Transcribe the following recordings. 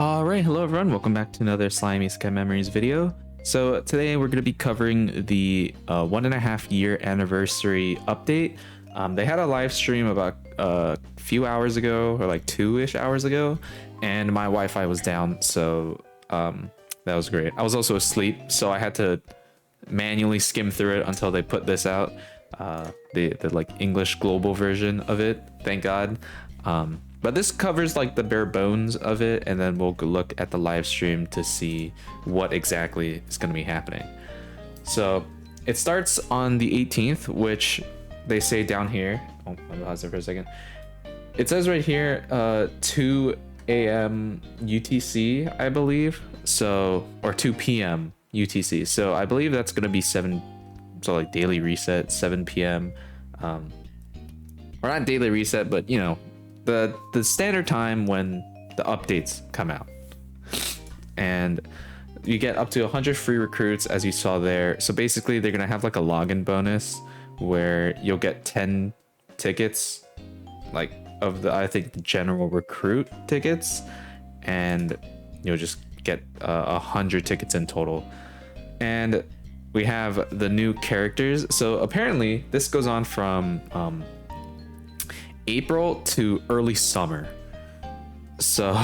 Alright, hello everyone, welcome back to another Slimy Isekai Memories video. So today we're going to be covering the 1.5 year anniversary update. They had a live stream about a few hours ago, or like 2-ish hours ago, and my Wi-Fi was down, so that was great. I was also asleep, so I had to manually skim through it until they put this out. The like English global version of it, thank God. But this covers like the bare bones of it, and then we'll look at the live stream to see what exactly is going to be happening. So it starts on the 18th, which they say down here. Oh, let me pause there for a second. It says right here 2 a.m. UTC, I believe. So, or 2 p.m. UTC. So I believe that's going to be 7, so like daily reset, 7 p.m. Or not daily reset, but you know, the standard time when the updates come out. And you get up to 100 free recruits, as you saw there. So basically they're gonna have like a login bonus where you'll get 10 tickets, like of the, I think, the general recruit tickets, and you'll just get 100 tickets in total. And we have the new characters. So apparently this goes on from April to early summer, so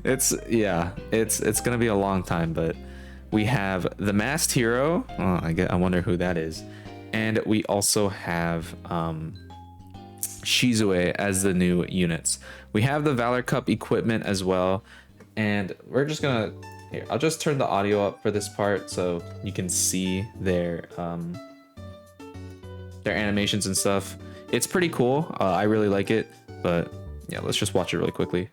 it's gonna be a long time. But we have the masked hero. Oh, I wonder who that is. And we also have SHIZUE as the new units. We have the Valor Cup equipment as well, and we're just gonna, here, I'll just turn the audio up for this part so you can see their animations and stuff. It's pretty cool. I really like it, but yeah, let's just watch it really quickly.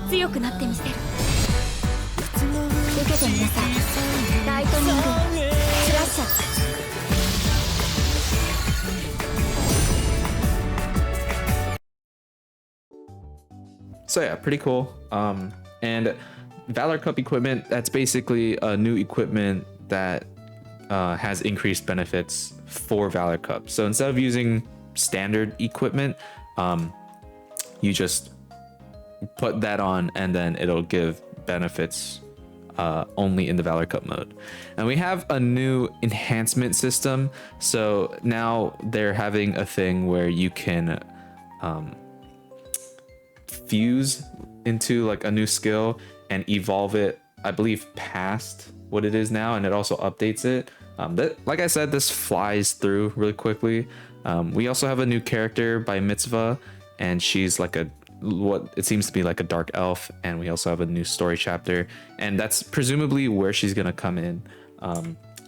強くなってみせる。受けてみなさい。ライトニングスラッシャー。So yeah, pretty cool. And Valor Cup equipment, that's basically a new equipment that has increased benefits for Valor Cup. So instead of using standard equipment, you just put that on and then it'll give benefits only in the Valor Cup mode. And we have a new enhancement system. So now they're having a thing where you can fuse into like a new skill and evolve it, I believe, past what it is now, and it also updates it. Like I said, this flies through really quickly. We also have a new character by Mitzvah, and she's like what it seems to be like a dark elf, and we also have a new story chapter, and that's presumably where she's gonna come in,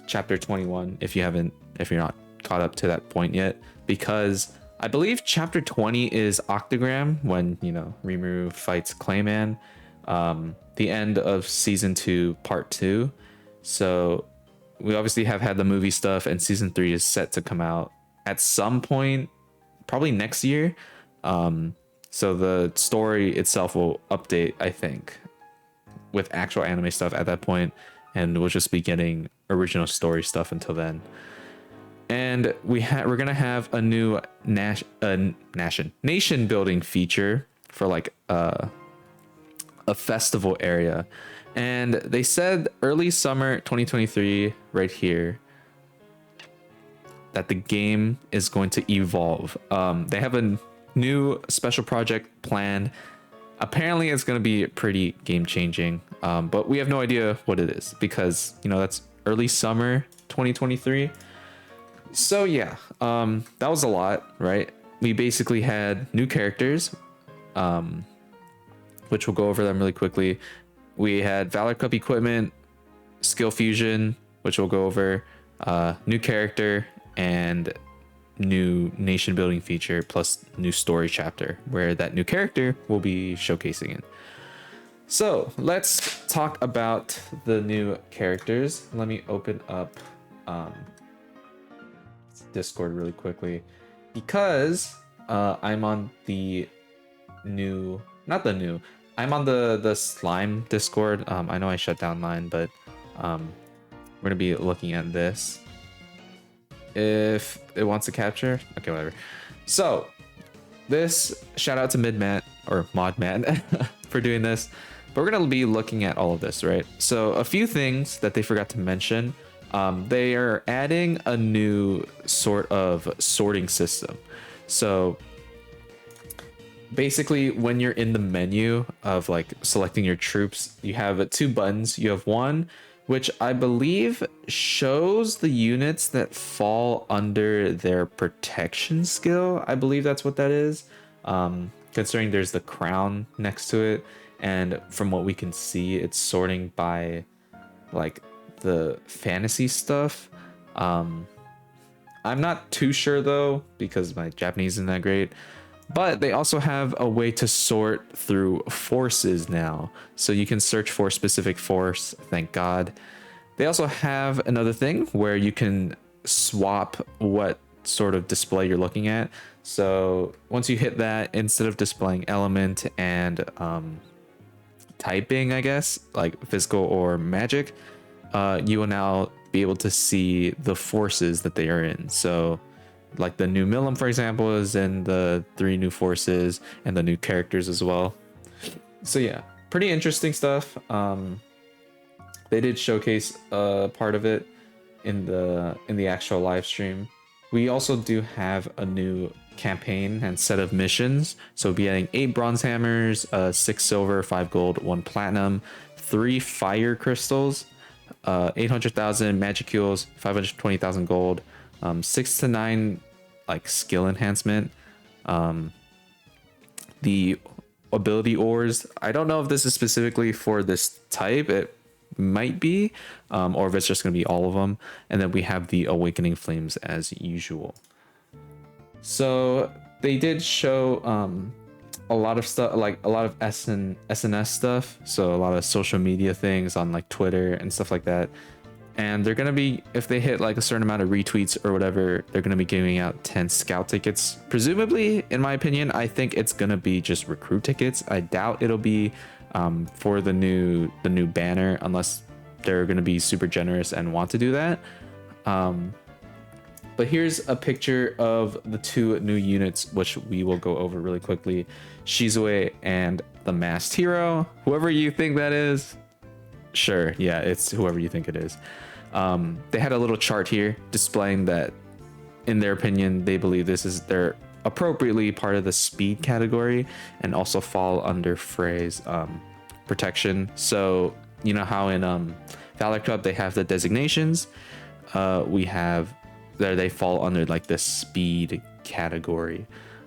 chapter 21, if you're not caught up to that point yet, because I believe chapter 20 is Octagram, when, you know, Rimuru fights Clayman, the end of season 2 part 2. So we obviously have had the movie stuff, and season 3 is set to come out at some point, probably next year. So the story itself will update, I think, with actual anime stuff at that point, and we'll just be getting original story stuff until then. And we're gonna have a new nation building feature for like a festival area, and they said early summer 2023 right here that the game is going to evolve. They have a new special project planned. Apparently it's going to be pretty game changing, but we have no idea what it is, because, you know, that's early summer 2023. So yeah, that was a lot, right? We basically had new characters, which we'll go over them really quickly. We had Valor Cup equipment, skill fusion, which we'll go over, new character, and new nation building feature, plus new story chapter where that new character will be showcasing it. So let's talk about the new characters. Let me open up Discord really quickly, because I'm on the new, I'm on the slime Discord. I know I shut down mine, but we're gonna be looking at this. if it wants to capture. Okay, whatever. So this, shout out to Midman or Modman for doing this, but we're gonna be looking at all of this, right? So a few things that they forgot to mention. They are adding a new sort of sorting system. So basically, when you're in the menu of like selecting your troops, you have two buttons. You have one which I believe shows the units that fall under their protection skill. I believe that's what that is. Considering there's the crown next to it, and from what we can see, it's sorting by like the fantasy stuff. I'm not too sure though, because my Japanese isn't that great. But they also have a way to sort through forces now. So you can search for a specific force, thank God. They also have another thing where you can swap what sort of display you're looking at. So once you hit that, instead of displaying element and typing, I guess, like physical or magic, you will now be able to see the forces that they are in. So like the new Milim, for example, is in the 3 new forces and the new characters as well. So yeah, pretty interesting stuff. They did showcase part of it in the actual live stream. We also do have a new campaign and set of missions. So we'll be adding 8 bronze hammers, 6 silver, 5 gold, 1 platinum, 3 fire crystals, 800,000 magicules, 520,000 gold, 6 to 9 like skill enhancement. The ability ores, I don't know if this is specifically for this type. It might be, or if it's just going to be all of them. And then we have the awakening flames as usual. So they did show a lot of stuff, like a lot of SNS stuff, so a lot of social media things on like Twitter and stuff like that. And they're gonna be, if they hit like a certain amount of retweets or whatever, they're gonna be giving out 10 scout tickets. Presumably, in my opinion, I think it's gonna be just recruit tickets. I doubt it'll be for the new banner, unless they're gonna be super generous and want to do that. But here's a picture of the 2 new units, which we will go over really quickly. SHIZUE and the Masked Hero. Whoever you think that is, sure, yeah, it's whoever you think it is. They had a little chart here displaying that, in their opinion, they believe they're appropriately part of the speed category and also fall under phrase protection. So you know how in Valor Cup they have the designations, we have there, they fall under like the speed category.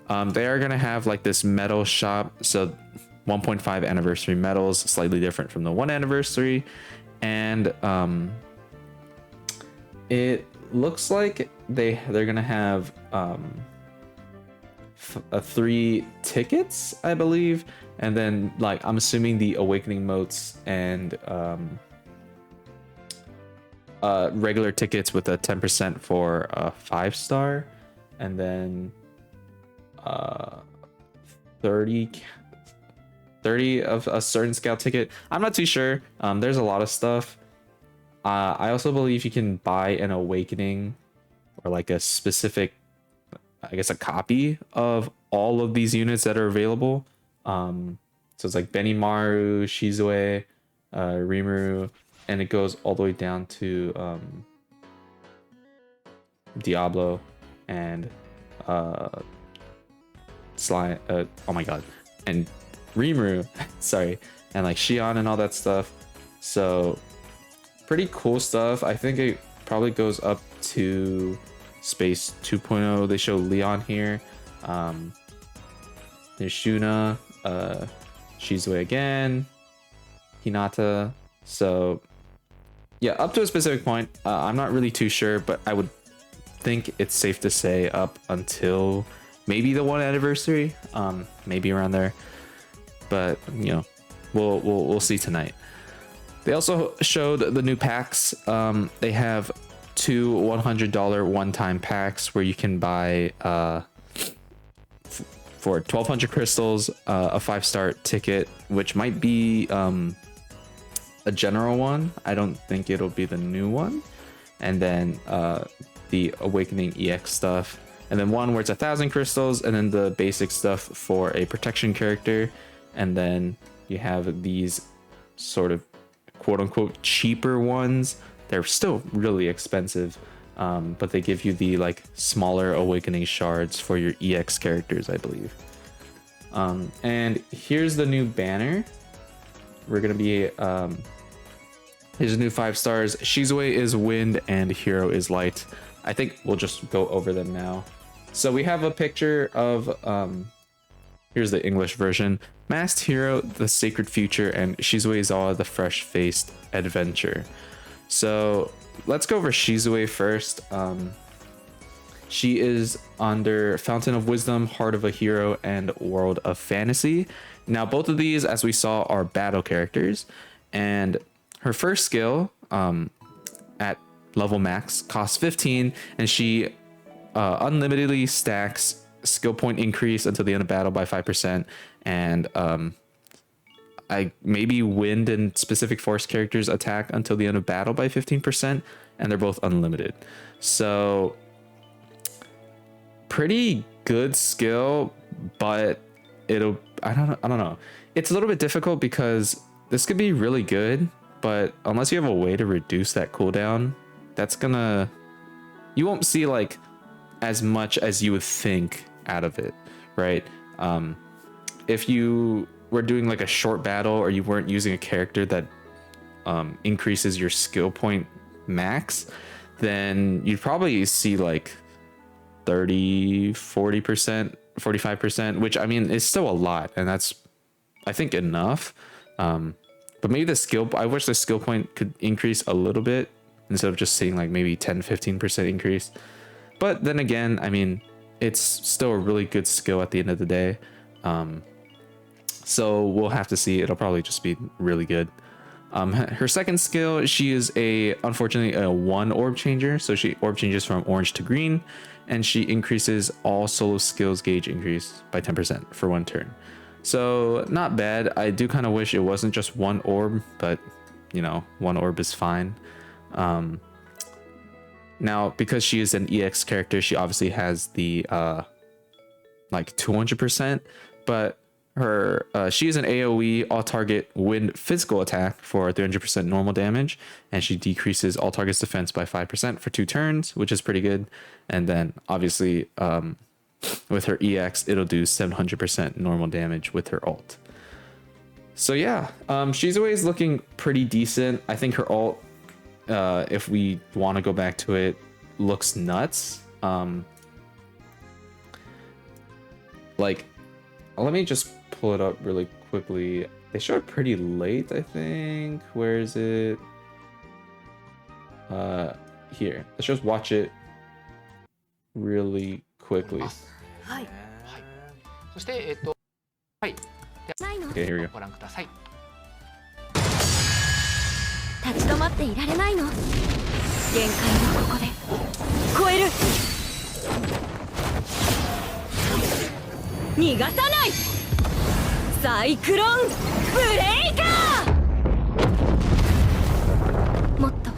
They are gonna have like this medal shop, so 1.5 anniversary medals, slightly different from the 1 anniversary, and it looks like they're gonna have 3 tickets, I believe, and then like I'm assuming the awakening motes and regular tickets with a 10% for a 5-star, and then 30 of a certain scout ticket. I'm not too sure. There's a lot of stuff. I also believe you can buy an awakening or like a specific, I guess, a copy of all of these units that are available. So it's like Benimaru, SHIZUE, Rimuru, and it goes all the way down to Diablo and Slime. Oh my god, and Rimuru, sorry, and like Shion and all that stuff. So pretty cool stuff. I think it probably goes up to Space 2.0. They show Leon here. There's Shuna, SHIZUE again, Hinata. So yeah, up to a specific point. I'm not really too sure, but I would think it's safe to say up until maybe the 1 anniversary, maybe around there. But you know, we'll see tonight. They also showed the new packs. They have 2 $100 one-time packs where you can buy for 1,200 crystals, a 5-star ticket, which might be a general one. I don't think it'll be the new one. And then the Awakening EX stuff, and then one where it's 1,000 crystals, and then the basic stuff for a protection character, and then you have these sort of quote-unquote cheaper ones. They're still really expensive, but they give you the like smaller Awakening shards for your EX characters, I believe. And here's the new banner. We're gonna be here's a new 5 stars. SHIZUE is wind and hero is light. I think we'll just go over them now. So we have a picture of here's the English version: Masked Hero, the Sacred Future, and SHIZUE Zawa, the Fresh-Faced Adventure. So let's go over SHIZUE first. She is under Fountain of Wisdom, Heart of a Hero, and World of Fantasy. Now, both of these, as we saw, are battle characters, and her first skill at level max costs 15, and she unlimitedly stacks skill point increase until the end of battle by 5%, and maybe wind and specific force characters attack until the end of battle by 15%, and they're both unlimited. So pretty good skill, but I don't know. It's a little bit difficult because this could be really good, but unless you have a way to reduce that cooldown, you won't see like as much as you would think out of it, right? If you were doing like a short battle, or you weren't using a character that increases your skill point max, then you'd probably see like 30, 40%, 45%, which I mean is still a lot, and that's I think enough. But maybe I wish the skill point could increase a little bit instead of just seeing like maybe 10-15% increase. But then again, I mean, it's still a really good skill at the end of the day. So we'll have to see. It'll probably just be really good. Her second skill, she is unfortunately a 1 orb changer. So she orb changes from orange to green, and she increases all solo skills gauge increase by 10% for 1 turn. So not bad. I do kind of wish it wasn't just 1 orb, but you know, 1 orb is fine. Now, because she is an EX character, she obviously has the like 200%, but she is an AoE all target wind physical attack for 300% normal damage, and she decreases all targets defense by 5% for 2 turns, which is pretty good. And then obviously with her EX, it'll do 700% normal damage with her ult. So yeah, SHIZUE is looking pretty decent. I think her ult, if we want to go back to it, looks nuts. Like, let me just pull it up really quickly. They show it pretty late, I think. Where is it? Here. Let's just watch it really quickly. はい そして、はい。ないの Okay, here we go. ご覧ください。立ち止まっていられないの限界をここで超える逃がさないサイクロンブレイカーもっと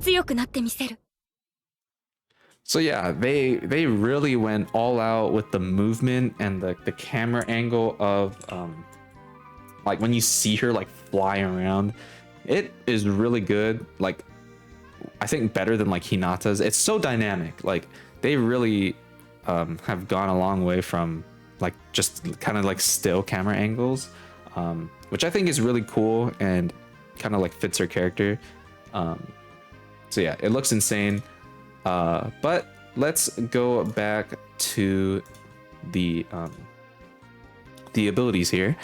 強くなってみせる So yeah, they really went all out with the movement and the camera angle of like when you see her like fly around. It is really good. Like, I think better than like Hinata's. It's so dynamic. Like, they really have gone a long way from like just kind of like still camera angles, which I think is really cool and kind of like fits her character. So yeah, it looks insane. But let's go back to the abilities here.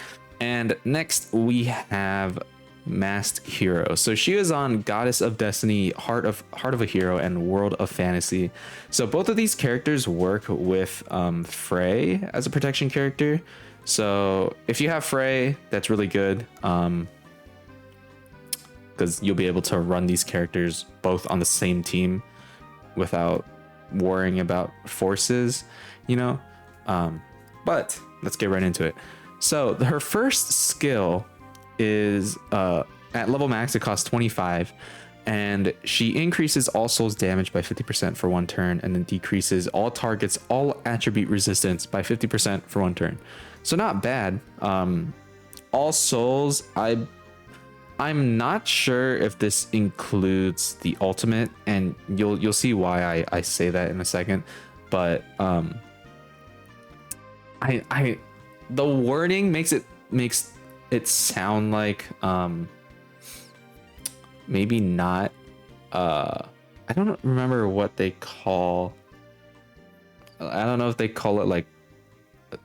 And next we have Masked Hero. So she is on Goddess of Destiny, Heart of a Hero, and World of Fantasy. So both of these characters work with Frey as a protection character. So if you have Frey, that's really good, because you'll be able to run these characters both on the same team without worrying about forces, you know. But let's get right into it. So her first skill is at level max, it costs 25, and she increases all souls damage by 50% for 1 turn, and then decreases all targets all attribute resistance by 50% for 1 turn. So not bad. All souls, I'm not sure if this includes the ultimate, and you'll see why I say that in a second. But the wording makes it sound like maybe not. I don't remember what they call. I don't know if they call it like.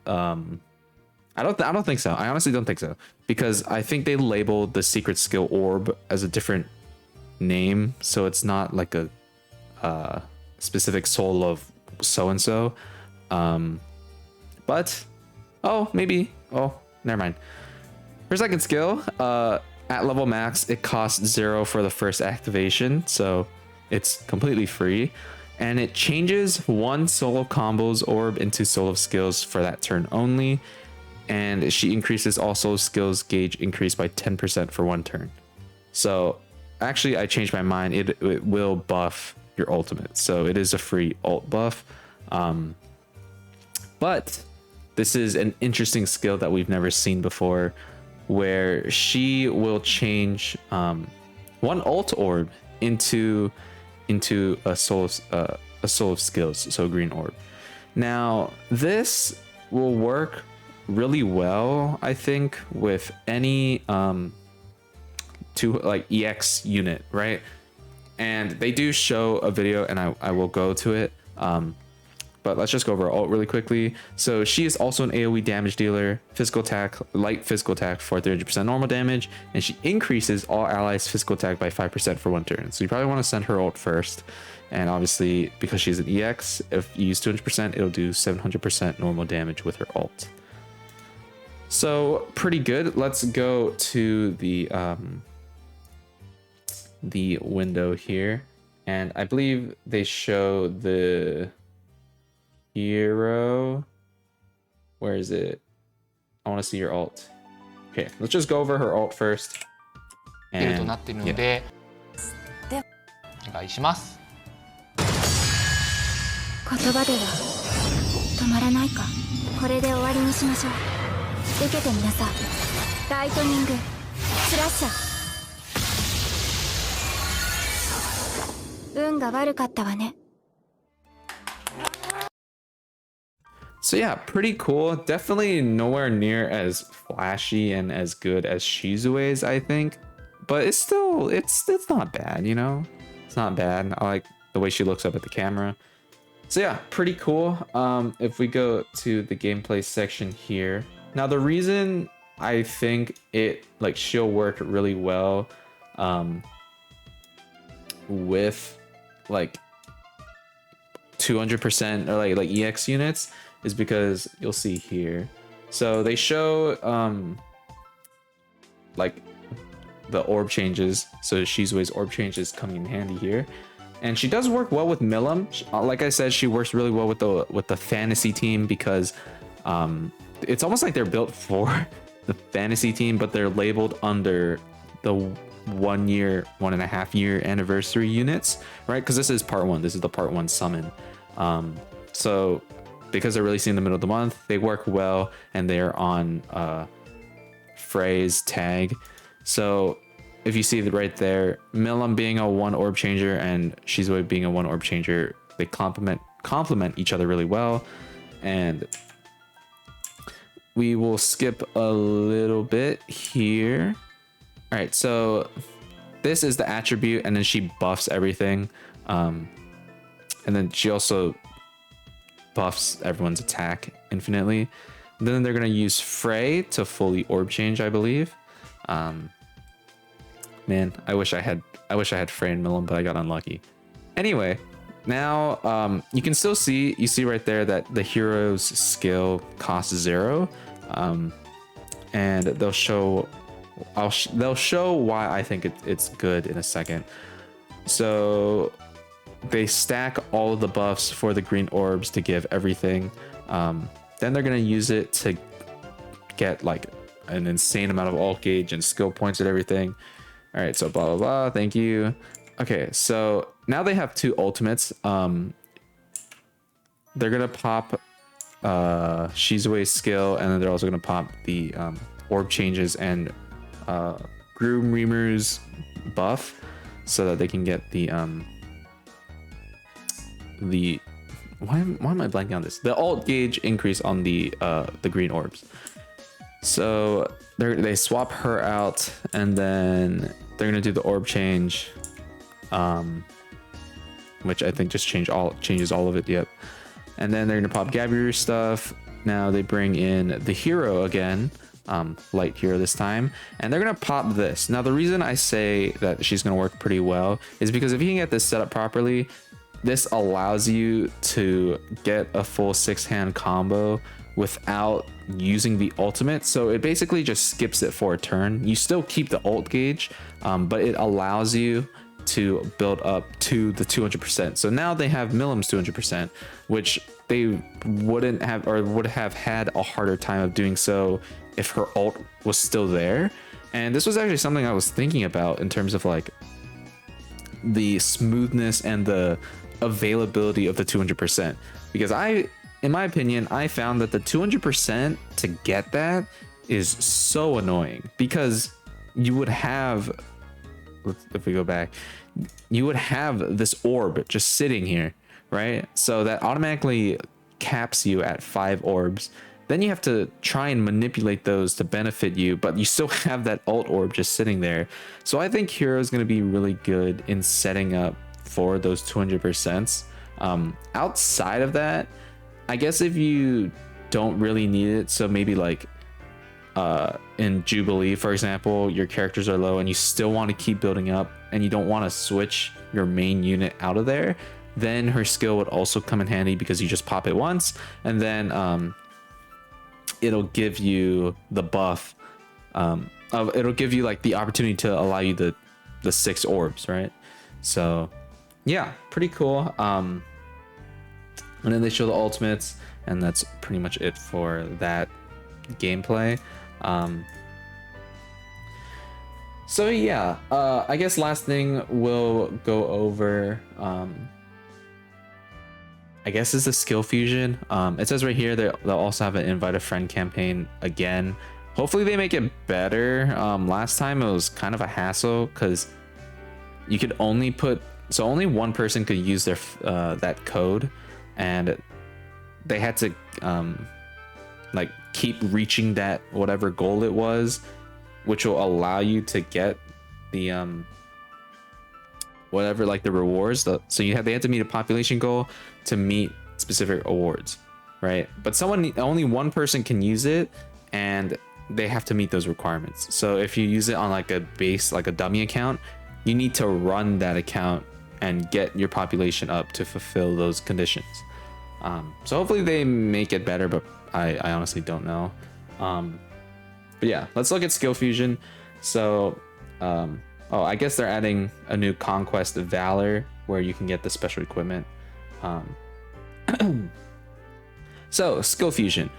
I don't think so. I honestly don't think so, because I think they labeled the secret skill orb as a different name, so it's not like a specific soul of so and so. But maybe never mind. For second skill, at level max, it costs 0 for the first activation, so it's completely free, and it changes 1 soul of combos orb into soul of skills for that turn only. And she increases all soul skills gauge increase by 10% for 1 turn. So actually, I changed my mind. It will buff your ultimate, so it is a free ult buff. But this is an interesting skill that we've never seen before, where she will change 1 ult orb into a soul of skills, so a green orb. Now this will work really well, I think, with any EX unit, right? And they do show a video, and I will go to it. But let's just go over ult really quickly. So she is also an AoE damage dealer, physical attack, light physical attack for 300% normal damage, and she increases all allies' physical attack by 5% for 1 turn. So you probably want to send her ult first. And obviously, because she's an EX, if you use 200%, it'll do 700% normal damage with her ult. So pretty good. Let's go to the window here, and I believe they show the hero. Where is it? I want to see your ult. Okay, let's just go over her ult first. And となっているので、お願いします。言葉では止まらないか。これで終わりにしましょう。受けてみなさい。ライトニングスラッシャー。運が悪かったわね。So yeah, pretty cool. Definitely nowhere near as flashy and as good as Shizue's, I think. But it's not bad, you know? It's not bad. I like the way she looks up at the camera. So yeah, pretty cool. If we go to the gameplay section here. Now the reason I think she'll work really well with like 200% or like EX units is because you'll see here. So they show like the orb changes. So Shizue's orb changes coming in handy here. And she does work well with Milim. Like I said, she works really well with the fantasy team, because it's almost like they're built for the fantasy team, but they're labeled under the 1 year, 1.5 year anniversary units, right? Because this is part 1. This is the part 1 summon. So because they're releasing in the middle of the month, they work well, and they're on Frey's tag. So if you see right there, Milim being a 1 orb changer and Shizue being a 1 orb changer, they complement each other really well. And we will skip a little bit here. All right, so this is the attribute, and then she buffs everything. And then she also buffs everyone's attack infinitely. And then they're gonna use Frey to fully orb change, I believe. Man, I wish I had Frey and Milim, but I got unlucky. Anyway, now you can still see, right there that the hero's skill costs 0, and they'll show why I think it's good in a second. So they stack all of the buffs for the green orbs to give everything. Then they're gonna use it to get like an insane amount of ult gauge and skill points and everything. All right, so blah blah blah. Thank you. Okay, so now they have 2 ultimates. They're gonna pop Shizue's skill, and then they're also gonna pop the orb changes and Groom Reamer's buff, so that they can get the why am I blanking on this? The ult gauge increase on the green orbs. So they swap her out, and then they're gonna do the orb change, which I think just changes all of it. Yep. And then they're gonna pop Gabiru's stuff. Now they bring in the hero again, light hero this time, and they're gonna pop this. Now the reason I say that she's gonna work pretty well is because if you can get this set up properly, this allows you to get a full 6-hand combo without using the ultimate. So it basically just skips it for a turn. You still keep the ult gauge, but it allows you to build up to the 200%. So now they have Millim's 200%, which they wouldn't have, or would have had a harder time of doing so if her ult was still there. And this was actually something I was thinking about in terms of like the smoothness and the availability of the 200%, because in my opinion, I found that the 200% to get that is so annoying, because you would have, if we go back, you would have this orb just sitting here, right? So that automatically caps you at 5 orbs. Then you have to try and manipulate those to benefit you, but you still have that ult orb just sitting there. So I think Hero is going to be really good in setting up for those 200%. Outside of that, I guess if you don't really need it, so maybe like in Jubilee, for example, your characters are low and you still want to keep building up and you don't want to switch your main unit out of there, then her skill would also come in handy, because you just pop it once and then it'll give you the buff. It'll give you like the opportunity to allow you the 6 orbs, right? So yeah, pretty cool. And then they show the ultimates, and that's pretty much it for that gameplay. So yeah, I guess last thing we'll go over, I guess, is the skill fusion. It says right here they'll also have an invite a friend campaign again. Hopefully they make it better. Last time it was kind of a hassle, because you could only only one person could use their that code, and they had to like keep reaching that whatever goal it was, which will allow you to get the whatever, like the rewards. So they had to meet a population goal to meet specific awards, right? But only one person can use it, and they have to meet those requirements. So if you use it on like a base, like a dummy account, you need to run that account and get your population up to fulfill those conditions. So hopefully they make it better, but I honestly don't know. But yeah, let's look at skill fusion. So I guess they're adding a new Conquest of Valor where you can get the special equipment. So skill fusion.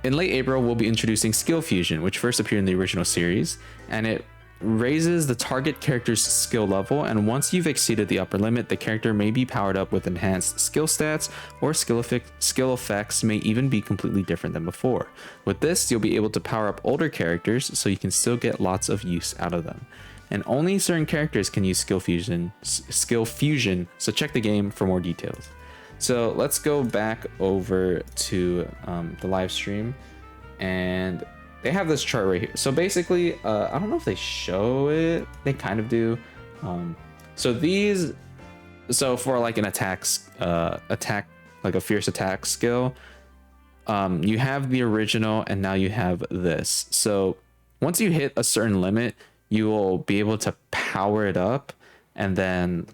In late April, we'll be introducing skill fusion, which first appeared in the original series, and it raises the target character's skill level, and once you've exceeded the upper limit, the character may be powered up with enhanced skill stats, or skill effects may even be completely different than before. With this, you'll be able to power up older characters, so you can still get lots of use out of them. And only certain characters can use skill fusion, so check the game for more details. So let's go back over to the live stream, and they have this chart right here. So basically, I don't know if they show it. They kind of do. So for like an attack, like a fierce attack skill, you have the original, and now you have this. So once you hit a certain limit, you will be able to power it up, and then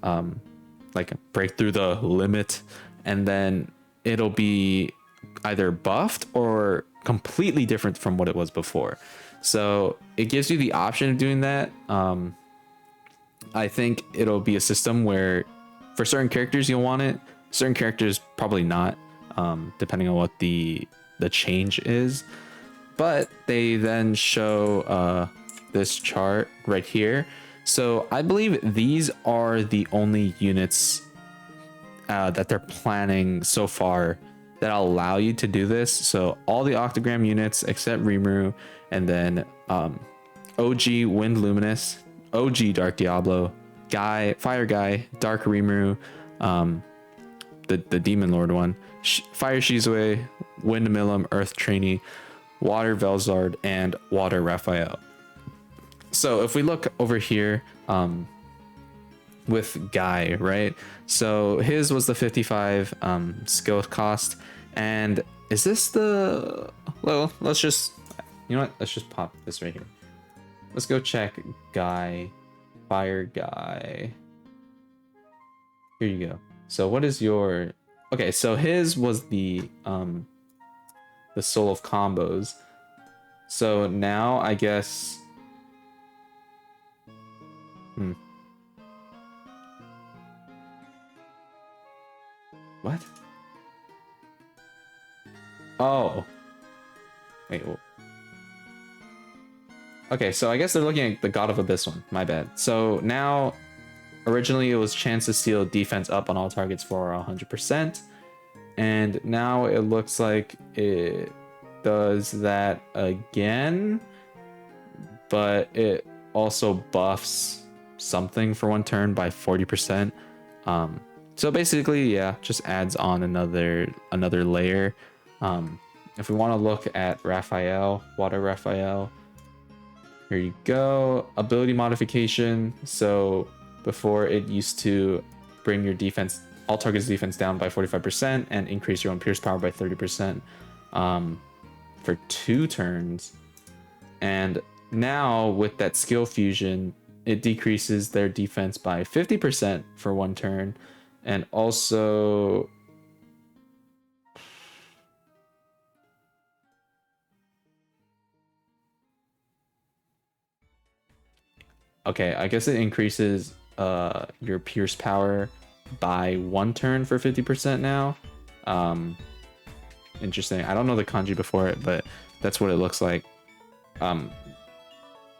like break through the limit, and then it'll be either buffed or completely different from what it was before. So it gives you the option of doing that. I think it'll be a system where for certain characters you'll want it, certain characters probably not, depending on what the change is. But they then show this chart right here, So I believe these are the only units that they're planning so far that allow you to do this. So all the Octogram units except Rimuru, and then OG Wind Luminous, OG Dark Diablo, Fire Guy, Dark Rimuru, the Demon Lord one, Fire Shizue, Wind Milim, Earth Trainee, Water Velzard, and Water Raphael. So if we look over here with Guy, right? So his was the 55 skill cost. And is this the, well, let's just, you know what? Let's just pop this right here. Let's go check Guy, Fire Guy. Here you go. So what is your, okay, so his was the Soul of Combos. So now I guess, what? Oh. Wait. Okay, so I guess they're looking at the God of Abyss one. My bad. So now, originally it was chance to steal defense up on all targets for 100%. And now it looks like it does that again. But it also buffs something for one turn by 40%. So basically, yeah, just adds on another layer. If we want to look at Raphael, Water Raphael, here you go. Ability modification. So before it used to bring your defense, all targets defense down by 45% and increase your own pierce power by 30% for 2 turns. And now with that skill fusion, it decreases their defense by 50% for 1 turn. And also, okay, I guess it increases your pierce power by 1 turn for 50% now. Interesting. I don't know the kanji before it, but that's what it looks like.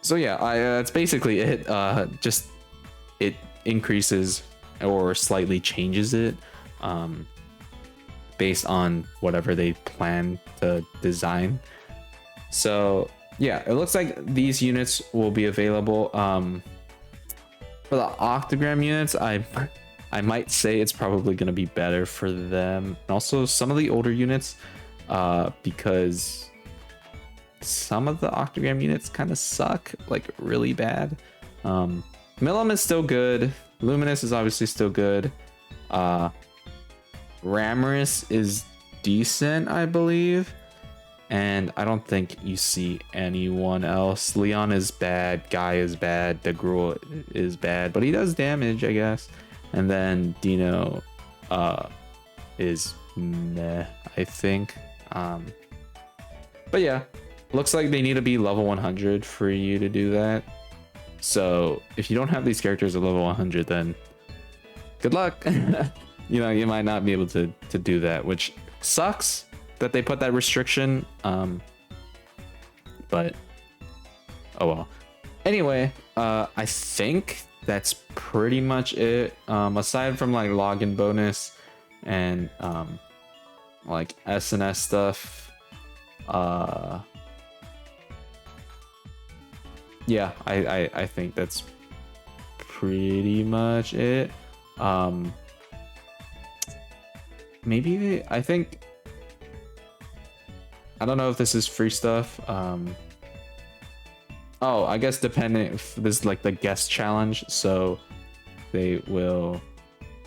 So yeah, that's basically it. Just it increases or slightly changes it based on whatever they plan to design. So yeah, it looks like these units will be available. For the Octogram units, I might say it's probably going to be better for them. And also some of the older units, because some of the Octogram units kind of suck, like really bad. Milim is still good. Luminous is obviously still good. Ramorous is decent, I believe. And I don't think you see anyone else. Leon is bad. Guy is bad. DeGruel is bad, but he does damage, I guess. And then Dino is meh, I think. But yeah, looks like they need to be level 100 for you to do that. So if you don't have these characters at level 100, then good luck. You know, you might not be able to do that, which sucks that they put that restriction. But oh well. Anyway, I think that's pretty much it. Aside from like login bonus and like SNS stuff. Yeah, I think that's pretty much it. Maybe I think, I don't know if this is free stuff. Oh, I guess depending if this is like the guest challenge, so they will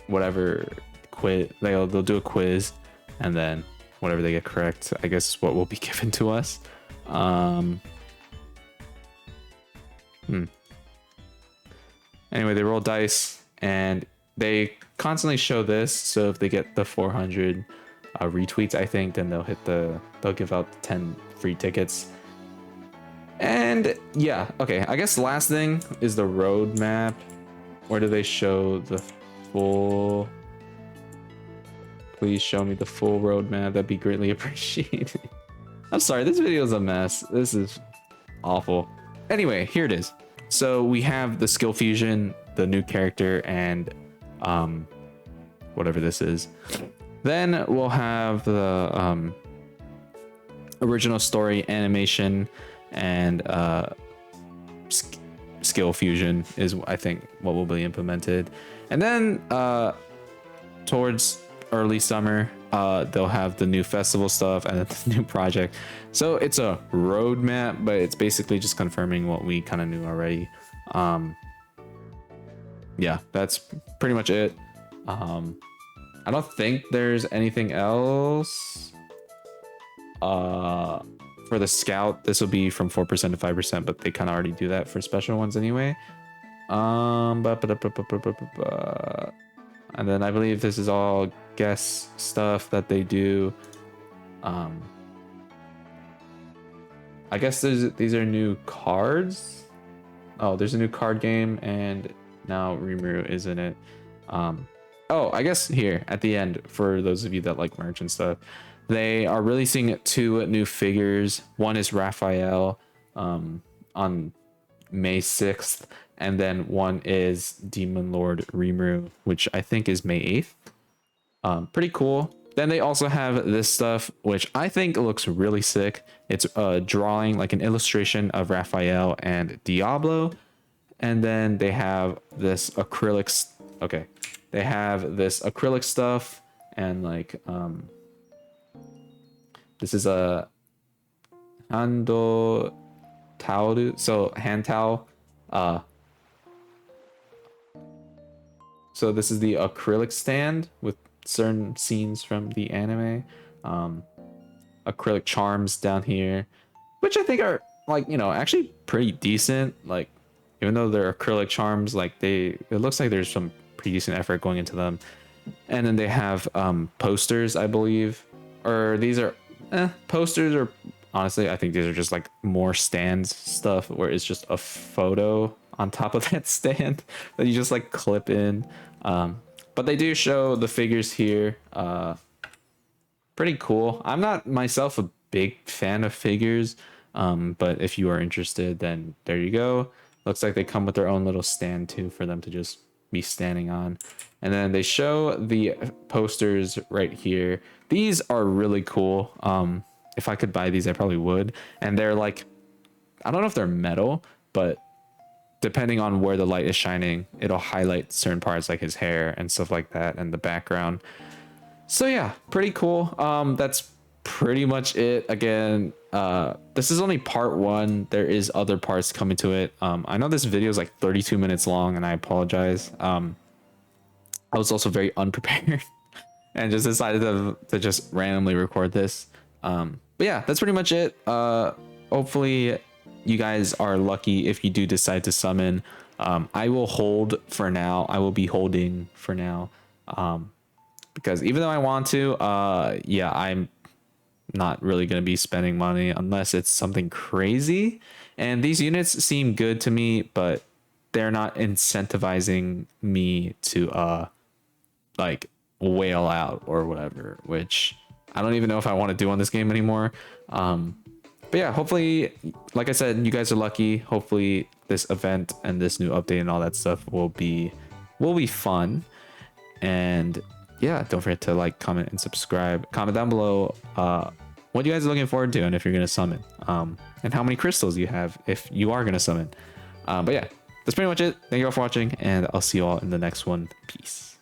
whatever quiz they'll do a quiz, and then whatever they get correct, I guess is what will be given to us. Anyway, they roll dice and they constantly show this, so if they get the 400 retweets, I think, then they'll give out 10 free tickets. And yeah, okay, I guess the last thing is the roadmap. Where do they show the full? Please show me the full roadmap. That'd be greatly appreciated. I'm sorry, this video is a mess. This is awful. Anyway, here it is. So we have the skill fusion, the new character, and whatever this is. Then we'll have the original story, animation, and skill fusion is, I think, what will be implemented. And then towards early summer, they'll have the new festival stuff and the new project. So it's a roadmap, but it's basically just confirming what we kind of knew already. Yeah, that's pretty much it. I don't think there's anything else. For the scout, this will be from 4% to 5%, but they kind of already do that for special ones anyway. And then I believe this is all guest stuff that they do. I guess these are new cards. Oh, there's a new card game, and now Rimuru is in it. Oh, I guess here at the end, for those of you that like merch and stuff, they are releasing 2 new figures. One is Raphael on May 6th, and then one is Demon Lord Rimuru, which I think is May 8th. Pretty cool. Then they also have this stuff, which I think looks really sick. It's a drawing, like an illustration of Raphael and Diablo. And then they have this acrylic. Okay, they have this acrylic stuff, and like this is a hando towel, so hand towel. So this is the acrylic stand with certain scenes from the anime. Acrylic charms down here, which I think are, like, you know, actually pretty decent. Like, even though they're acrylic charms, like it looks like there's some pretty decent effort going into them. And then they have posters, I believe, or these are posters, or honestly I think these are just like more stands stuff where it's just a photo on top of that stand that you just like clip in. But they do show the figures here. Pretty cool. I'm not myself a big fan of figures, but if you are interested, then there you go. Looks like they come with their own little stand too for them to just be standing on. And then they show the posters right here. These are really cool. If I could buy these, I probably would. And they're like, I don't know if they're metal, but depending on where the light is shining, it'll highlight certain parts like his hair and stuff like that, and the background. So yeah, pretty cool. That's pretty much it. Again, this is only part 1. There is other parts coming to it. I know this video is like 32 minutes long, and I apologize. I was also very unprepared and just decided to just randomly record this. But yeah, that's pretty much it. Hopefully you guys are lucky if you do decide to summon. I will hold for now. I will be holding for now. Because even though I want to, yeah, I'm not really going to be spending money unless it's something crazy. And these units seem good to me, but they're not incentivizing me to like whale out or whatever, which I don't even know if I want to do on this game anymore. But yeah, hopefully, like I said, you guys are lucky. Hopefully this event and this new update and all that stuff will be fun. And yeah, don't forget to like, comment, and subscribe. Comment down below what you guys are looking forward to, and if you're gonna summon, and how many crystals you have if you are gonna summon. But yeah, that's pretty much it. Thank you all for watching, and I'll see you all in the next one. Peace.